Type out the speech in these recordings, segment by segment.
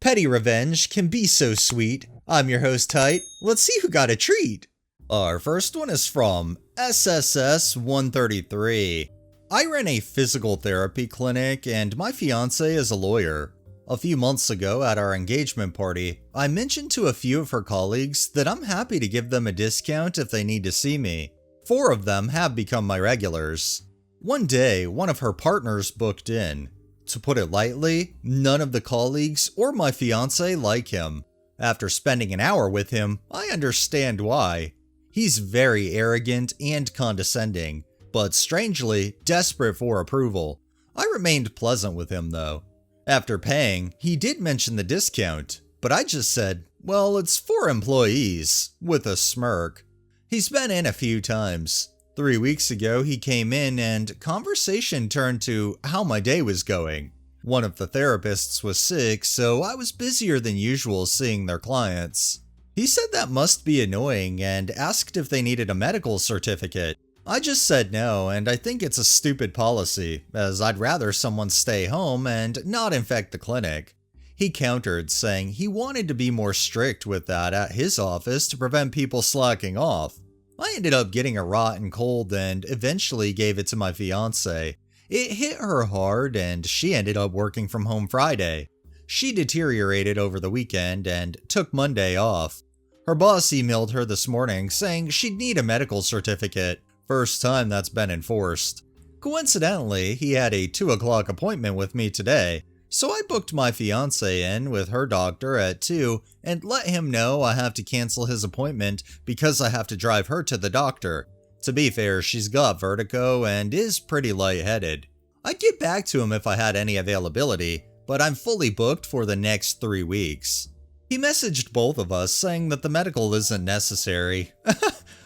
Petty revenge can be so sweet. I'm your host, Tight. Let's see who got a treat. Our first one is from SSS 133. I ran a physical therapy clinic and my fiance is a lawyer. A few months ago at our engagement party, I mentioned to a few of her colleagues that I'm happy to give them a discount if they need to see me. 4 of them have become my regulars. One day, one of her partners booked in. To put it lightly, none of the colleagues or my fiance like him. After spending an hour with him, I understand why. He's very arrogant and condescending, but strangely desperate for approval. I remained pleasant with him though. After paying, he did mention the discount, but I just said, well, it's for employees, with a smirk. He's been in a few times. 3 weeks ago, he came in and conversation turned to how my day was going. One of the therapists was sick, so I was busier than usual seeing their clients. He said that must be annoying and asked if they needed a medical certificate. I just said no, and I think it's a stupid policy, as I'd rather someone stay home and not infect the clinic. He countered, saying he wanted to be more strict with that at his office to prevent people slacking off. I ended up getting a rotten cold and eventually gave it to my fiance. It hit her hard and she ended up working from home Friday. She deteriorated over the weekend and took Monday off. Her boss emailed her this morning saying she'd need a medical certificate. First time that's been enforced. Coincidentally, he had a 2 o'clock appointment with me today. So I booked my fiance in with her doctor at 2 and let him know I have to cancel his appointment because I have to drive her to the doctor. To be fair, she's got vertigo and is pretty lightheaded. I'd get back to him if I had any availability, but I'm fully booked for the next 3 weeks. He messaged both of us saying that the medical isn't necessary.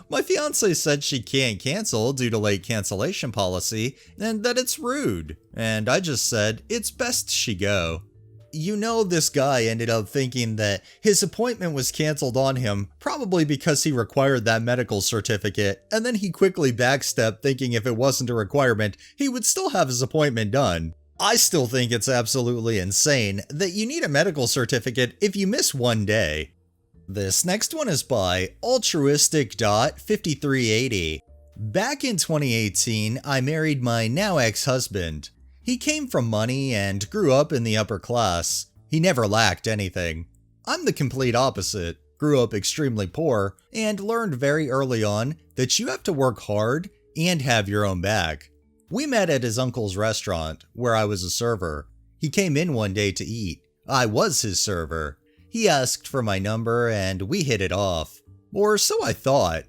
My fiance said she can't cancel due to late cancellation policy and that it's rude, and I just said it's best she go. You know, this guy ended up thinking that his appointment was canceled on him probably because he required that medical certificate, and then he quickly backstepped thinking if it wasn't a requirement, he would still have his appointment done. I still think it's absolutely insane that you need a medical certificate if you miss one day. This next one is by altruistic.5380. Back in 2018, I married my now ex-husband. He came from money and grew up in the upper class. He never lacked anything. I'm the complete opposite. Grew up extremely poor and learned very early on that you have to work hard and have your own back. We met at his uncle's restaurant, where I was a server. He came in one day to eat. I was his server. He asked for my number and we hit it off. Or so I thought.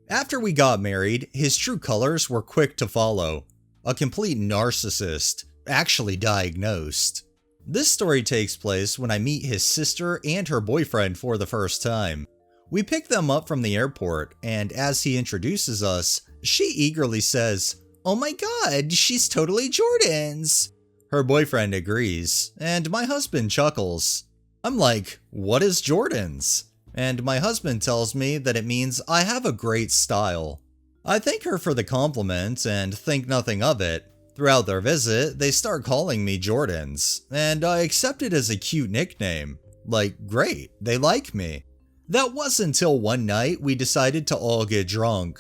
After we got married, his true colors were quick to follow. A complete narcissist, actually diagnosed. This story takes place when I meet his sister and her boyfriend for the first time. We pick them up from the airport, and as he introduces us, she eagerly says, "Oh my god, she's totally Jordan's." Her boyfriend agrees, and my husband chuckles. I'm like, what is Jordan's? And my husband tells me that it means I have a great style. I thank her for the compliment and think nothing of it. Throughout their visit, they start calling me Jordan's, and I accept it as a cute nickname. Like, great, they like me. That was until one night we decided to all get drunk.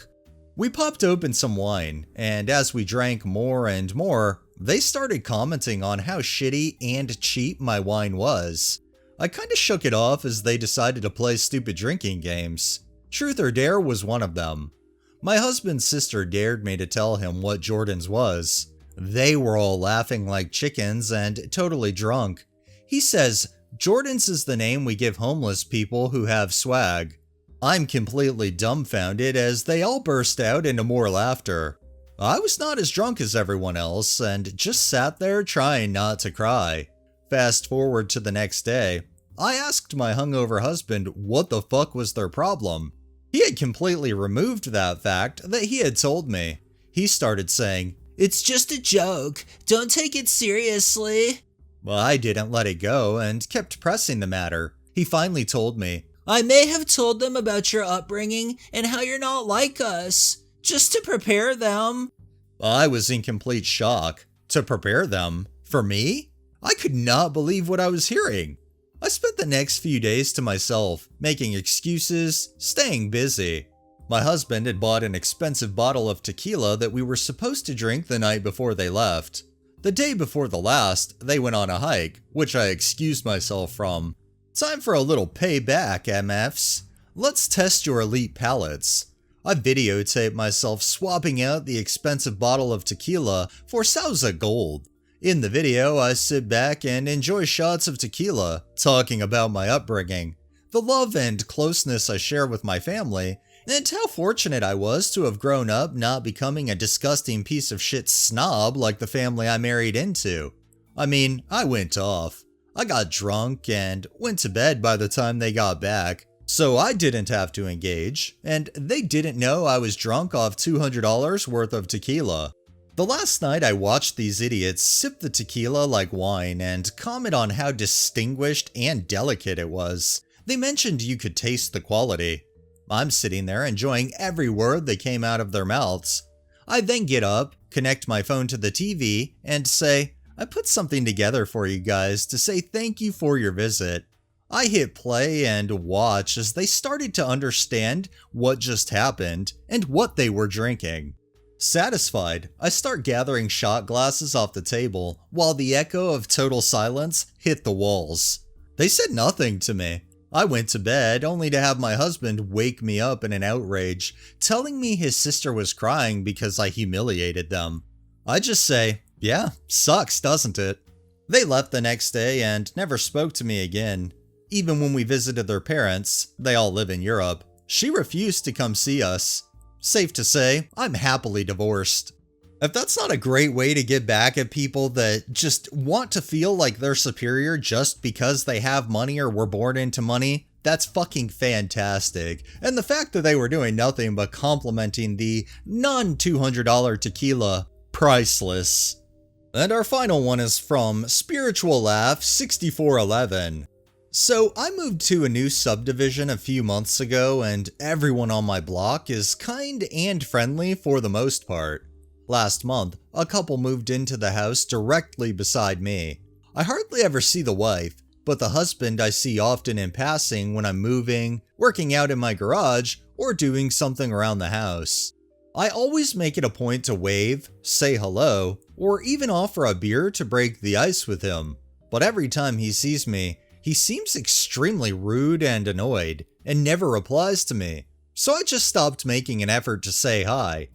We popped open some wine, and as we drank more and more, they started commenting on how shitty and cheap my wine was. I kinda shook it off as they decided to play stupid drinking games. Truth or Dare was one of them. My husband's sister dared me to tell him what Jordan's was. They were all laughing like chickens and totally drunk. He says, Jordan's is the name we give homeless people who have swag. I'm completely dumbfounded as they all burst out into more laughter. I was not as drunk as everyone else and just sat there trying not to cry. Fast forward to the next day. I asked my hungover husband what the fuck was their problem. He had completely removed that fact that he had told me. He started saying, "It's just a joke, don't take it seriously." Well, I didn't let it go and kept pressing the matter. He finally told me, "I may have told them about your upbringing and how you're not like us, just to prepare them." I was in complete shock. To prepare them? For me? I could not believe what I was hearing. I spent the next few days to myself, making excuses, staying busy. My husband had bought an expensive bottle of tequila that we were supposed to drink the night before they left. The day before the last, they went on a hike, which I excused myself from. Time for a little payback, MFs. Let's test your elite palates. I videotaped myself swapping out the expensive bottle of tequila for Sauza Gold. In the video, I sit back and enjoy shots of tequila, talking about my upbringing, the love and closeness I share with my family, and how fortunate I was to have grown up not becoming a disgusting piece of shit snob like the family I married into. I mean, I went off. I got drunk and went to bed by the time they got back, so I didn't have to engage, and they didn't know I was drunk off $200 worth of tequila. The last night I watched these idiots sip the tequila like wine and comment on how distinguished and delicate it was. They mentioned you could taste the quality. I'm sitting there enjoying every word that came out of their mouths. I then get up, connect my phone to the TV, and say, I put something together for you guys to say thank you for your visit. I hit play and watch as they started to understand what just happened and what they were drinking. Satisfied, I start gathering shot glasses off the table while the echo of total silence hit the walls. They said nothing to me. I went to bed only to have my husband wake me up in an outrage, telling me his sister was crying because I humiliated them. I just say, yeah, sucks, doesn't it? They left the next day and never spoke to me again. Even when we visited their parents, they all live in Europe, she refused to come see us. Safe to say, I'm happily divorced. If that's not a great way to get back at people that just want to feel like they're superior just because they have money or were born into money, that's fucking fantastic. And the fact that they were doing nothing but complimenting the non-$200 tequila, priceless. And our final one is from Spiritual Laugh 6411. So I moved to a new subdivision a few months ago and everyone on my block is kind and friendly for the most part. Last month, a couple moved into the house directly beside me. I hardly ever see the wife, but the husband I see often in passing when I'm moving, working out in my garage, or doing something around the house. I always make it a point to wave, say hello, or even offer a beer to break the ice with him. But every time he sees me, he seems extremely rude and annoyed, and never replies to me, so I just stopped making an effort to say hi.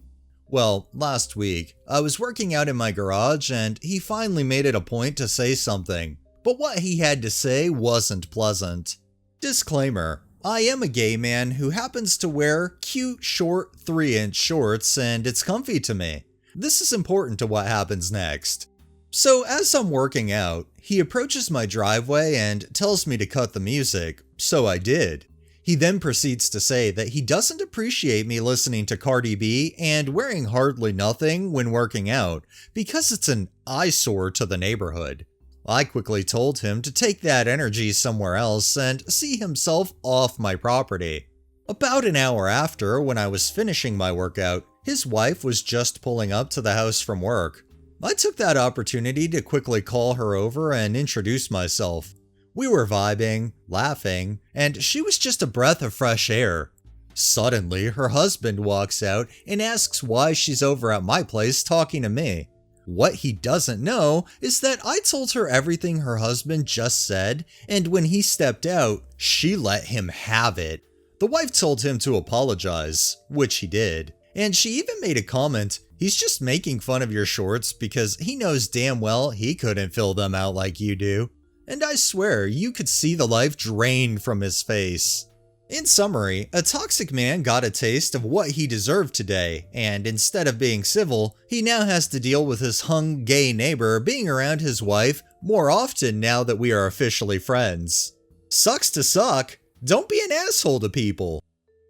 Well, last week, I was working out in my garage and he finally made it a point to say something, but what he had to say wasn't pleasant. Disclaimer, I am a gay man who happens to wear cute short 3-inch shorts and it's comfy to me. This is important to what happens next. So as I'm working out, he approaches my driveway and tells me to cut the music, so I did. He then proceeds to say that he doesn't appreciate me listening to Cardi B and wearing hardly nothing when working out because it's an eyesore to the neighborhood. I quickly told him to take that energy somewhere else and see himself off my property. About an hour after, when I was finishing my workout, his wife was just pulling up to the house from work. I took that opportunity to quickly call her over and introduce myself. We were vibing, laughing, and she was just a breath of fresh air. Suddenly, her husband walks out and asks why she's over at my place talking to me. What he doesn't know is that I told her everything her husband just said, and when he stepped out, she let him have it. The wife told him to apologize, which he did, and she even made a comment, "He's just making fun of your shorts because he knows damn well he couldn't fill them out like you do." And I swear, you could see the life drained from his face. In summary, a toxic man got a taste of what he deserved today, and instead of being civil, he now has to deal with his hung gay neighbor being around his wife more often now that we are officially friends. Sucks to suck. Don't be an asshole to people.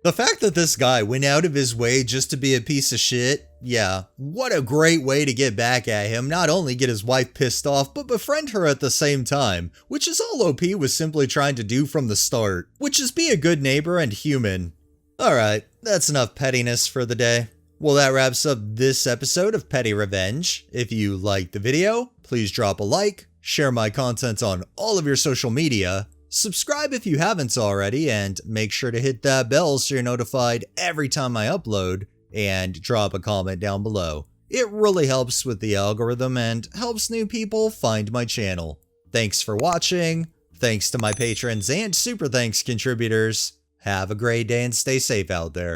The fact that this guy went out of his way just to be a piece of shit, yeah, what a great way to get back at him, not only get his wife pissed off, but befriend her at the same time, which is all OP was simply trying to do from the start, which is be a good neighbor and human. Alright, that's enough pettiness for the day. Well, that wraps up this episode of Petty Revenge. If you liked the video, please drop a like, share my content on all of your social media, Subscribe if you haven't already, and make sure to hit that bell so you're notified every time I upload, and drop a comment down below. It really helps with the algorithm and helps new people find my channel. Thanks for watching, thanks to my patrons and super thanks contributors. Have a great day and stay safe out there.